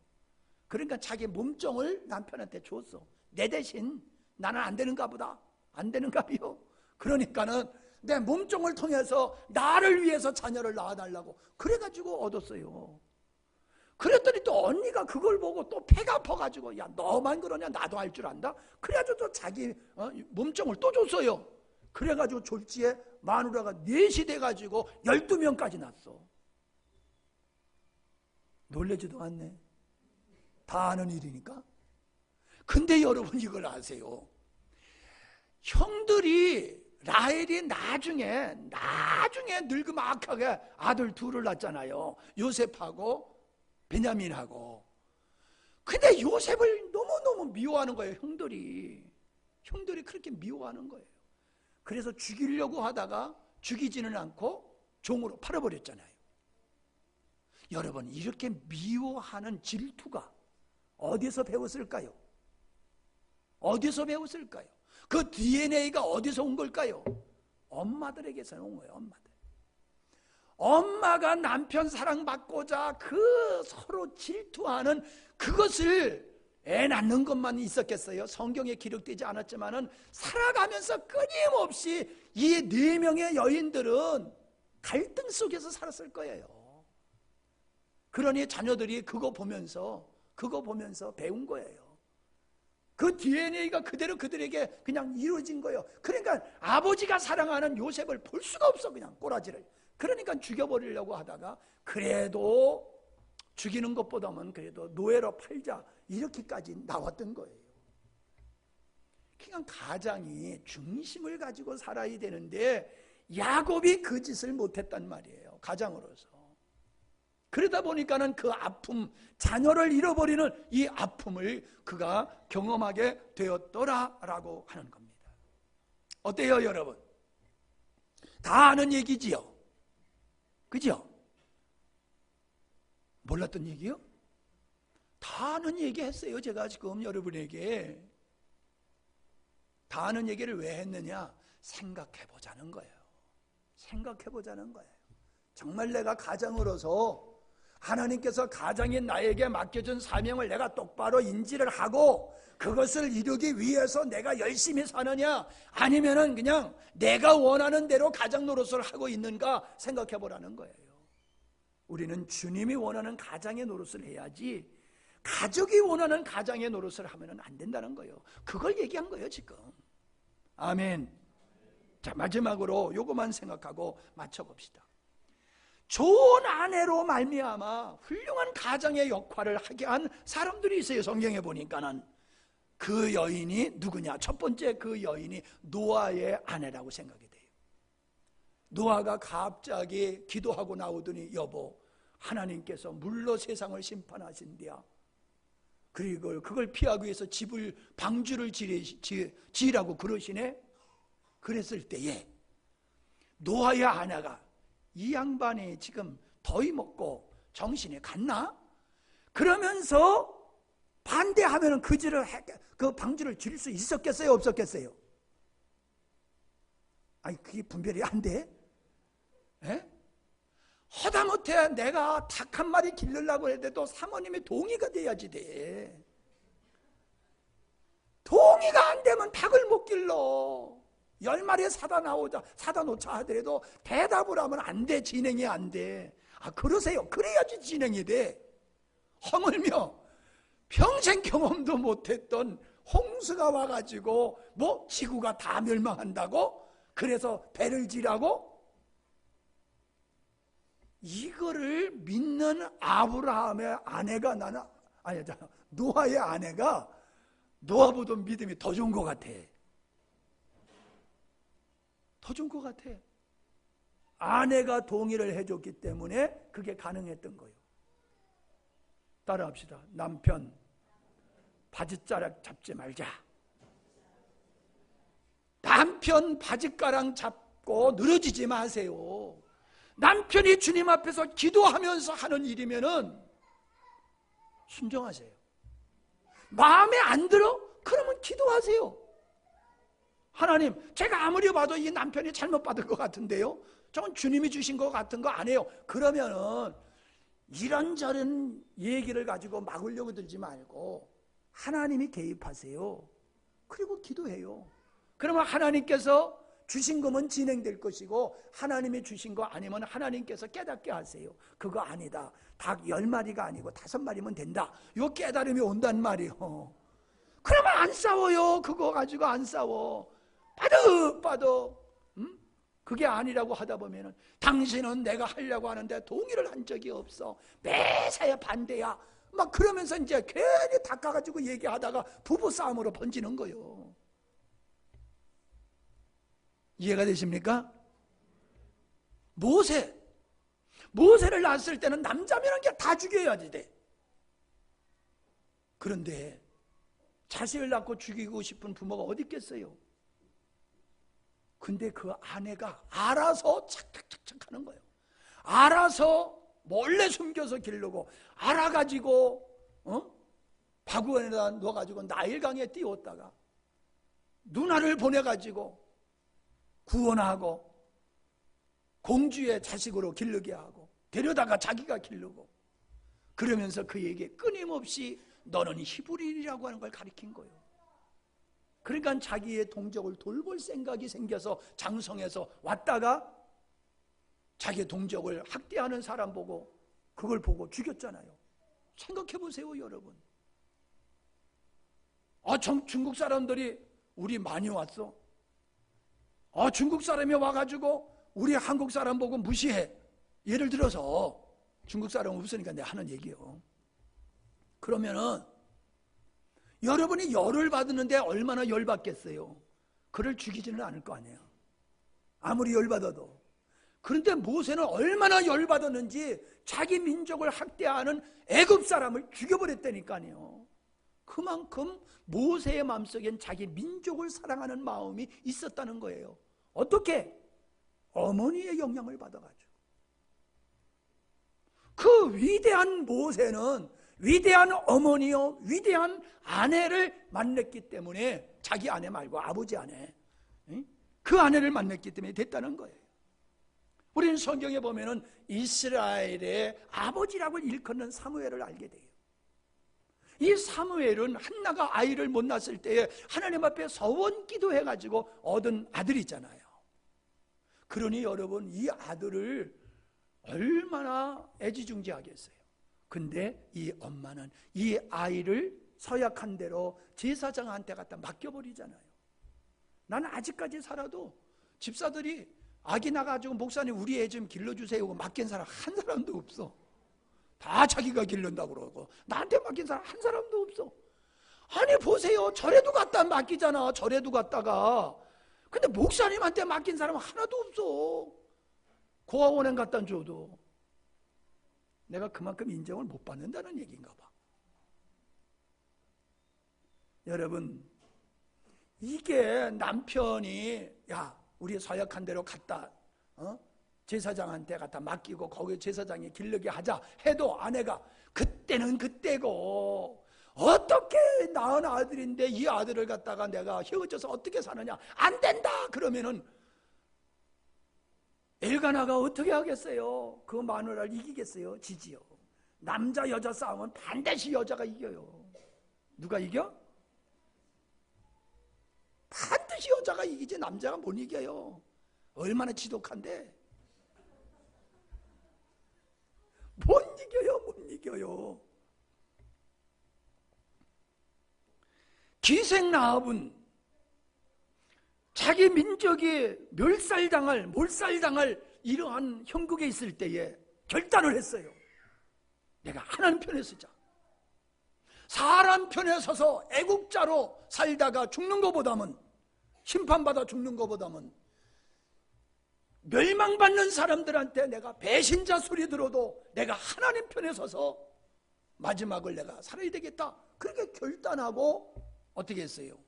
그러니까 자기 몸종을 남편한테 줬어. 내 대신 나는 안 되는가 보다. 안 되는가요? 그러니까는 내 몸종을 통해서 나를 위해서 자녀를 낳아달라고 그래가지고 얻었어요. 그랬더니 또 언니가 그걸 보고 또 배가 아파가지고 야 너만 그러냐 나도 할 줄 안다. 그래가지고 또 자기 몸종을 또 줬어요. 그래가지고 졸지에 마누라가 넷이 돼가지고 12명까지 낳았어. 놀라지도 않네. 다 아는 일이니까. 근데 여러분 이걸 아세요? 형들이 라헬이 나중에 늙으막하게 아들 둘을 낳았잖아요. 요셉하고 베냐민하고. 근데 요셉을 너무너무 미워하는 거예요. 형들이 그렇게 미워하는 거예요. 그래서 죽이려고 하다가 죽이지는 않고 종으로 팔아버렸잖아요. 여러분 이렇게 미워하는 질투가 어디서 배웠을까요? 어디서 배웠을까요? 그 DNA가 어디서 온 걸까요? 엄마들에게서 온 거예요. 엄마가 남편 사랑받고자 그 서로 질투하는 그것을 애 낳는 것만 있었겠어요? 성경에 기록되지 않았지만은 살아가면서 끊임없이 이 4명의 여인들은 갈등 속에서 살았을 거예요. 그러니 자녀들이 그거 보면서 배운 거예요. 그 DNA가 그대로 그들에게 그냥 이루어진 거예요. 그러니까 아버지가 사랑하는 요셉을 볼 수가 없어. 그냥 꼬라지를. 그러니까 죽여버리려고 하다가 그래도 죽이는 것보다는 그래도 노예로 팔자 이렇게까지 나왔던 거예요. 그냥 가장이 중심을 가지고 살아야 되는데 야곱이 그 짓을 못했단 말이에요. 가장으로서. 그러다 보니까는 그 아픔, 자녀를 잃어버리는 이 아픔을 그가 경험하게 되었더라라고 하는 겁니다. 어때요, 여러분? 다 아는 얘기지요? 그죠? 몰랐던 얘기요? 다 아는 얘기 했어요. 제가 지금 여러분에게. 다 아는 얘기를 왜 했느냐? 생각해보자는 거예요. 생각해보자는 거예요. 정말 내가 가장으로서 하나님께서 가장인 나에게 맡겨준 사명을 내가 똑바로 인지를 하고 그것을 이루기 위해서 내가 열심히 사느냐, 아니면은 그냥 내가 원하는 대로 가장 노릇을 하고 있는가 생각해 보라는 거예요. 우리는 주님이 원하는 가장의 노릇을 해야지 가족이 원하는 가장의 노릇을 하면은 안 된다는 거예요. 그걸 얘기한 거예요, 지금. 아멘. 자, 마지막으로 요것만 생각하고 맞춰봅시다. 좋은 아내로 말미암아 훌륭한 가장의 역할을 하게 한 사람들이 있어요. 성경에 보니까는 그 여인이 누구냐? 첫 번째 그 여인이 노아의 아내라고 생각이 돼요. 노아가 갑자기 기도하고 나오더니 여보, 하나님께서 물로 세상을 심판하신대야. 그리고 그걸 피하기 위해서 방주를 지으라고 그러시네. 그랬을 때에 노아의 아내가 이 양반이 지금 더위 먹고 정신이 갔나? 그러면서 반대하면 그 방주를 줄일 수 있었겠어요? 없었겠어요? 아니, 그게 분별이 안 돼? 에? 하다못해 내가 닭 한 마리 기르려고 해도 사모님의 동의가 돼야지 돼. 동의가 안 되면 닭을 못 길러. 10마리 사다 놓자 하더라도 대답을 하면 안 돼. 진행이 안 돼. 아, 그러세요. 그래야지 진행이 돼. 허물며 평생 경험도 못했던 홍수가 와가지고 뭐 지구가 다 멸망한다고? 그래서 배를 지라고? 이거를 믿는 아브라함의 아내가 노아의 아내가 노아보다 믿음이 더 좋은 것 같아. 더 좋은 것 같아. 아내가 동의를 해줬기 때문에 그게 가능했던 거예요. 따라합시다. 남편 바지자락 잡지 말자. 남편 바지가랑 잡고 늘어지지 마세요. 남편이 주님 앞에서 기도하면서 하는 일이면은 순종하세요. 마음에 안 들어? 그러면 기도하세요. 하나님, 제가 아무리 봐도 이 남편이 잘못 받은 것 같은데요? 저건 주님이 주신 것 같은 거 아니에요. 그러면은 이런저런 얘기를 가지고 막으려고 들지 말고 하나님이 개입하세요. 그리고 기도해요. 그러면 하나님께서 주신 거면 진행될 것이고 하나님이 주신 거 아니면 하나님께서 깨닫게 하세요. 그거 아니다. 닭 10마리가 아니고 5마리면 된다. 요 깨달음이 온단 말이에요. 그러면 안 싸워요. 그거 가지고 안 싸워. 빠득빠득. 그게 아니라고 하다 보면은 당신은 내가 하려고 하는데 동의를 한 적이 없어. 매사에 반대야. 막 그러면서 이제 괜히 닦아가지고 얘기하다가 부부싸움으로 번지는 거예요. 이해가 되십니까? 모세를 낳았을 때는 남자면 그냥 다 죽여야지 돼. 그런데 자식을 낳고 죽이고 싶은 부모가 어디 있겠어요? 근데 그 아내가 알아서 착착착착 하는 거예요. 알아서 몰래 숨겨서 기르고 알아가지고 바구니에다 넣어가지고 나일강에 띄웠다가 누나를 보내가지고 구원하고 공주의 자식으로 기르게 하고 데려다가 자기가 기르고 그러면서 그에게 끊임없이 너는 히브리인이라고 하는 걸 가르친 거예요. 그러니까 자기의 동족을 돌볼 생각이 생겨서 장성해서 왔다가 자기의 동족을 학대하는 사람 보고 그걸 보고 죽였잖아요. 생각해 보세요, 여러분. 중국 사람들이 우리 많이 왔어. 중국 사람이 와가지고 우리 한국 사람 보고 무시해. 예를 들어서 중국 사람 없으니까 내가 하는 얘기예요. 그러면은 여러분이 열을 받는데 얼마나 열받겠어요? 그를 죽이지는 않을 거 아니에요. 아무리 열받아도. 그런데 모세는 얼마나 열받았는지 자기 민족을 학대하는 애굽 사람을 죽여버렸다니까요. 그만큼 모세의 마음속엔 자기 민족을 사랑하는 마음이 있었다는 거예요. 어떻게? 어머니의 영향을 받아가지고. 그 위대한 모세는 위대한 어머니요 위대한 아내를 만났기 때문에 자기 아내 말고 아버지 아내 그 아내를 만났기 때문에 됐다는 거예요. 우리는 성경에 보면은 이스라엘의 아버지라고 일컫는 사무엘을 알게 돼요. 이 사무엘은 한나가 아이를 못 낳았을 때에 하나님 앞에 서원 기도해가지고 얻은 아들이잖아요. 그러니 여러분 이 아들을 얼마나 애지중지하겠어요. 근데 이 엄마는 이 아이를 서약한 대로 제사장한테 갖다 맡겨버리잖아요. 나는 아직까지 살아도 집사들이 아기 나가지고 목사님 우리 애 좀 길러주세요 하고 맡긴 사람 한 사람도 없어. 다 자기가 기른다고 그러고 나한테 맡긴 사람 한 사람도 없어. 아니 보세요. 절에도 갖다 맡기잖아. 절에도 갔다가. 근데 목사님한테 맡긴 사람은 하나도 없어. 고아원에 갖다 줘도. 내가 그만큼 인정을 못 받는다는 얘기인가 봐. 여러분 이게 남편이 야 우리 서약한 대로 갔다 제사장한테 갖다 맡기고 거기 제사장이 기르게 하자 해도 아내가 그때는 그때고 어떻게 낳은 아들인데 이 아들을 갖다가 내가 헤어져서 어떻게 사느냐, 안 된다 그러면은 엘가나가 어떻게 하겠어요? 그 마누라를 이기겠어요? 지지요. 남자 여자 싸움은 반드시 여자가 이겨요. 누가 이겨? 반드시 여자가 이기지 남자가 못 이겨요. 얼마나 지독한데. 못 이겨요, 못 이겨요. 기생라합은 자기 민족이 몰살당할 이러한 형국에 있을 때에 결단을 했어요. 내가 하나님 편에 서자. 사람 편에 서서 애국자로 살다가 죽는 것보다는, 심판받아 죽는 것보다는 멸망받는 사람들한테 내가 배신자 소리 들어도 내가 하나님 편에 서서 마지막을 내가 살아야 되겠다, 그렇게 결단하고 어떻게 했어요?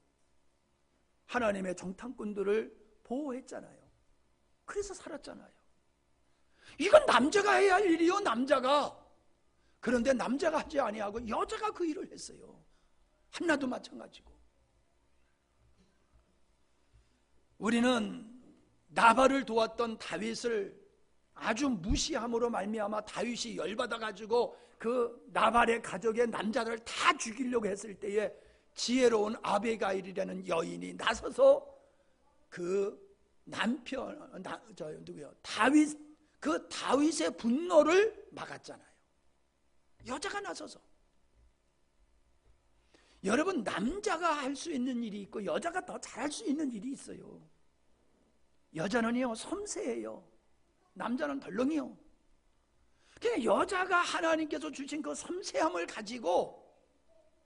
하나님의 정탐꾼들을 보호했잖아요. 그래서 살았잖아요. 이건 남자가 해야 할 일이요, 남자가. 그런데 남자가 하지 아니하고 여자가 그 일을 했어요. 한나도 마찬가지고. 우리는 나발을 도왔던 다윗을 아주 무시함으로 말미암아 다윗이 열받아가지고 그 나발의 가족의 남자를 다 죽이려고 했을 때에 지혜로운 아비가일이라는 여인이 나서서 그 남편, 다윗의 분노를 막았잖아요. 여자가 나서서. 여러분, 남자가 할 수 있는 일이 있고 여자가 더 잘할 수 있는 일이 있어요. 여자는요 섬세해요. 남자는 덜렁이요. 그냥 여자가 하나님께서 주신 그 섬세함을 가지고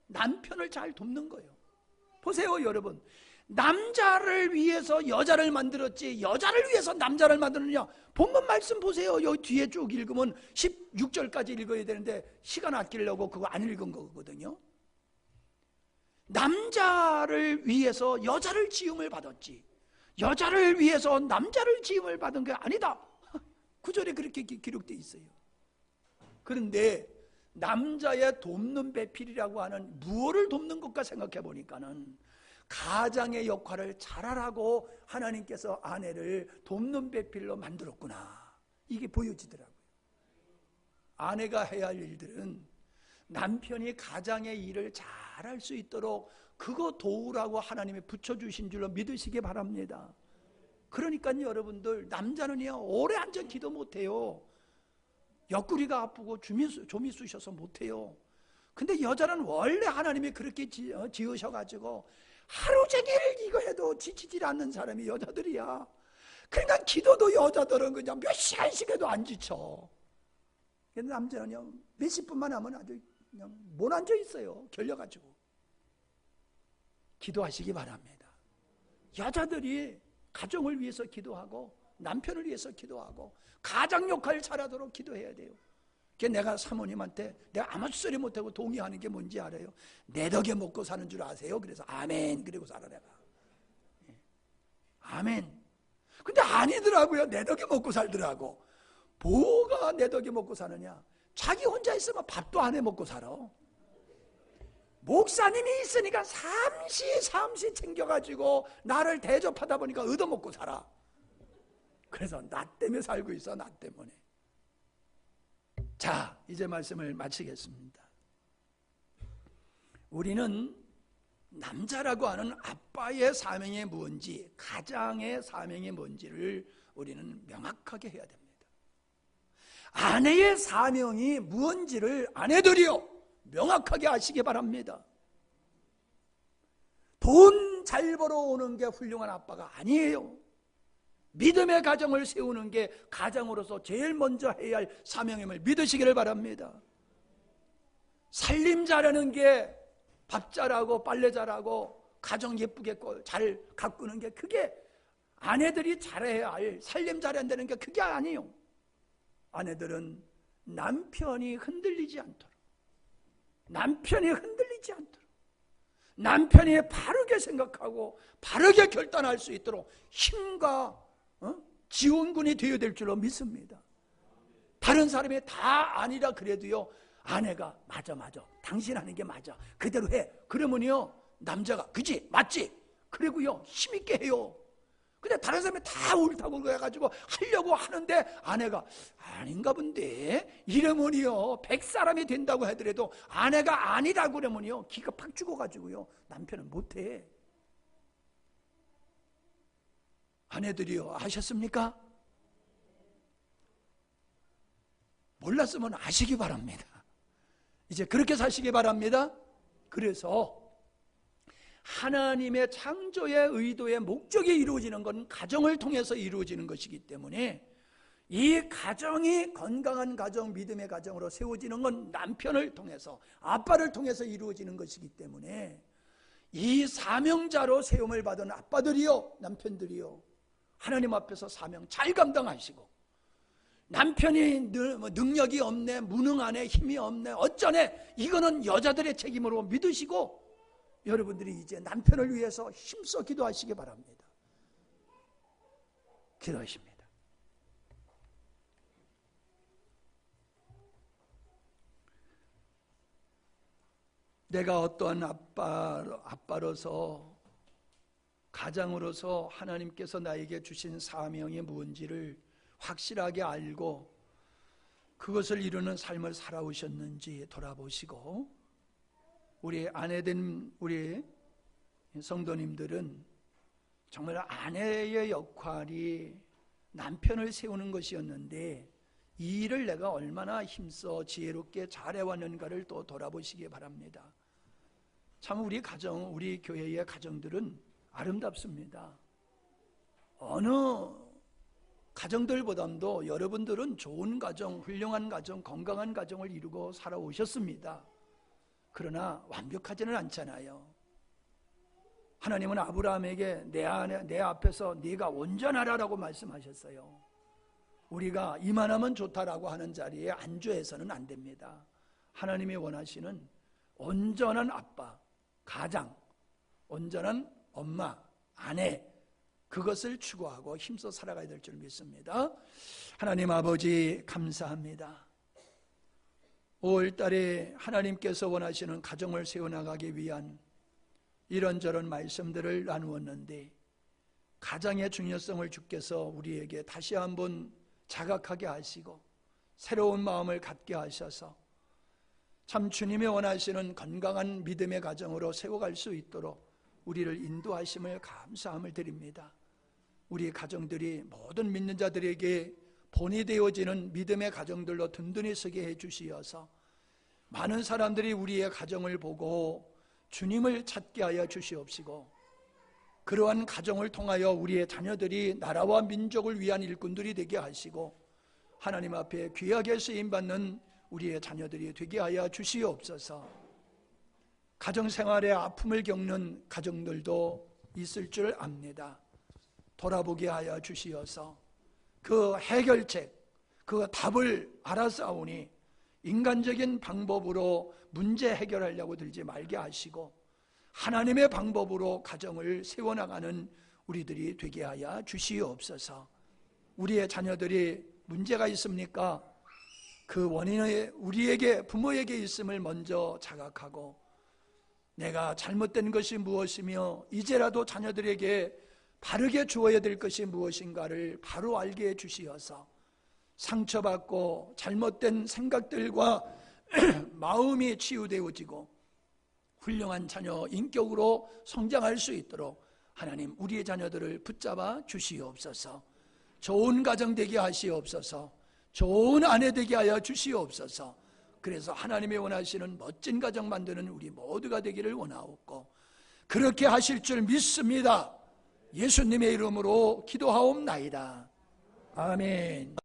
남편을 잘 돕는 거예요. 보세요, 여러분. 남자를 위해서 여자를 만들었지 여자를 위해서 남자를 만드느냐? 본문 말씀 보세요. 여기 뒤에 쭉 읽으면 16절까지 읽어야 되는데 시간 아끼려고 그거 안 읽은 거거든요. 남자를 위해서 여자를 지음을 받았지 여자를 위해서 남자를 지음을 받은 게 아니다. 구절에 그렇게 기록되어 있어요. 그런데 남자의 돕는 배필이라고 하는 무엇을 돕는 것까 생각해 보니까는 가장의 역할을 잘하라고 하나님께서 아내를 돕는 배필로 만들었구나, 이게 보여지더라고요. 아내가 해야 할 일들은 남편이 가장의 일을 잘할 수 있도록 그거 도우라고 하나님이 붙여주신 줄로 믿으시기 바랍니다. 그러니까 여러분들, 남자는요 오래 앉아 기도 못해요. 옆구리가 아프고 좀이 쑤셔서 못해요. 근데 여자는 원래 하나님이 그렇게 지으셔가지고 하루 종일 이거 해도 지치질 않는 사람이 여자들이야. 그러니까 기도도 여자들은 그냥 몇 시간씩 해도 안 지쳐. 근데 남자는요 몇십 분만 하면 아주 그냥 못 앉아 있어요. 결려가지고. 기도하시기 바랍니다. 여자들이 가정을 위해서 기도하고 남편을 위해서 기도하고 가장 역할을 잘하도록 기도해야 돼요. 내가 사모님한테 내가 아무 소리 못하고 동의하는 게 뭔지 알아요? 내 덕에 먹고 사는 줄 아세요? 그래서 아멘 그리고 살아 내가. 아멘. 근데 아니더라고요. 내 덕에 먹고 살더라고. 뭐가 내 덕에 먹고 사느냐? 자기 혼자 있으면 밥도 안 해 먹고 살아. 목사님이 있으니까 삼시 챙겨가지고 나를 대접하다 보니까 얻어먹고 살아. 그래서 나 때문에 살고 있어. 나 때문에. 자, 이제 말씀을 마치겠습니다. 우리는 남자라고 하는 아빠의 사명이 뭔지, 가장의 사명이 뭔지를 우리는 명확하게 해야 됩니다. 아내의 사명이 무엇인지를 아내들이요 명확하게 아시기 바랍니다. 돈 잘 벌어오는 게 훌륭한 아빠가 아니에요. 믿음의 가정을 세우는 게 가장으로서 제일 먼저 해야 할 사명임을 믿으시기를 바랍니다. 살림 잘하는 게 밥 잘하고 빨래 잘하고 가정 예쁘게 잘 가꾸는 게 그게 아내들이 잘해야 할, 살림 잘해야 되는 게 그게 아니에요. 아내들은 남편이 흔들리지 않도록, 남편이 바르게 생각하고 바르게 결단할 수 있도록 힘과 지원군이 되어야 될 줄로 믿습니다. 다른 사람이 다 아니라 그래도요, 아내가 맞아 당신 하는 게 맞아 그대로 해 그러면요 남자가 그지 맞지 그리고요 힘있게 해요. 근데 다른 사람이 다 옳다고 해가지고 하려고 하는데 아내가 아닌가 본데 이러면요 100사람이 된다고 하더라도 아내가 아니라고 그러면요 기가 팍 죽어가지고요 남편은 못해. 아내들이요 아셨습니까? 몰랐으면 아시기 바랍니다. 이제 그렇게 사시기 바랍니다. 그래서 하나님의 창조의 의도의 목적이 이루어지는 건 가정을 통해서 이루어지는 것이기 때문에 이 가정이 건강한 가정, 믿음의 가정으로 세워지는 건 남편을 통해서, 아빠를 통해서 이루어지는 것이기 때문에 이 사명자로 세움을 받은 아빠들이요, 남편들이요, 하나님 앞에서 사명 잘 감당하시고, 남편이 능력이 없네, 무능하네, 힘이 없네, 어쩌네, 이거는 여자들의 책임으로 믿으시고 여러분들이 이제 남편을 위해서 힘써 기도하시기 바랍니다. 기도하십니다. 내가 어떠한 아빠로서, 가장으로서 하나님께서 나에게 주신 사명이 무엇인지를 확실하게 알고 그것을 이루는 삶을 살아오셨는지 돌아보시고, 우리 아내된 우리 성도님들은 정말 아내의 역할이 남편을 세우는 것이었는데 이 일을 내가 얼마나 힘써 지혜롭게 잘해왔는가를 또 돌아보시기 바랍니다. 참 우리 가정, 우리 교회의 가정들은 아름답습니다. 어느 가정들보다도 여러분들은 좋은 가정, 훌륭한 가정, 건강한 가정을 이루고 살아오셨습니다. 그러나 완벽하지는 않잖아요. 하나님은 아브라함에게 내 앞에서 네가 온전하라라고 말씀하셨어요. 우리가 이만하면 좋다라고 하는 자리에 안주해서는 안 됩니다. 하나님이 원하시는 온전한 아빠, 가장, 온전한 엄마, 아내, 그것을 추구하고 힘써 살아가야 될 줄 믿습니다. 하나님 아버지 감사합니다. 5월달에 하나님께서 원하시는 가정을 세워나가기 위한 이런저런 말씀들을 나누었는데 가장의 중요성을 주께서 우리에게 다시 한번 자각하게 하시고 새로운 마음을 갖게 하셔서 참 주님의 원하시는 건강한 믿음의 가정으로 세워갈 수 있도록 우리를 인도하심을 감사함을 드립니다. 우리 가정들이 모든 믿는 자들에게 본이 되어지는 믿음의 가정들로 든든히 서게 해주시어서 많은 사람들이 우리의 가정을 보고 주님을 찾게 하여 주시옵시고, 그러한 가정을 통하여 우리의 자녀들이 나라와 민족을 위한 일꾼들이 되게 하시고 하나님 앞에 귀하게 쓰임받는 우리의 자녀들이 되게 하여 주시옵소서. 가정생활에 아픔을 겪는 가정들도 있을 줄 압니다. 돌아보게 하여 주시어서 그 해결책, 그 답을 알아싸우니 인간적인 방법으로 문제 해결하려고 들지 말게 하시고 하나님의 방법으로 가정을 세워나가는 우리들이 되게 하여 주시옵소서. 우리의 자녀들이 문제가 있습니까? 그 원인이 우리에게, 부모에게 있음을 먼저 자각하고 내가 잘못된 것이 무엇이며 이제라도 자녀들에게 바르게 주어야 될 것이 무엇인가를 바로 알게 해주시어서 상처받고 잘못된 생각들과 마음이 치유되어지고 훌륭한 자녀 인격으로 성장할 수 있도록 하나님 우리의 자녀들을 붙잡아 주시옵소서. 좋은 가정 되게 하시옵소서. 좋은 아내 되게 하여 주시옵소서. 그래서 하나님이 원하시는 멋진 가정 만드는 우리 모두가 되기를 원하옵고 그렇게 하실 줄 믿습니다. 예수님의 이름으로 기도하옵나이다. 아멘.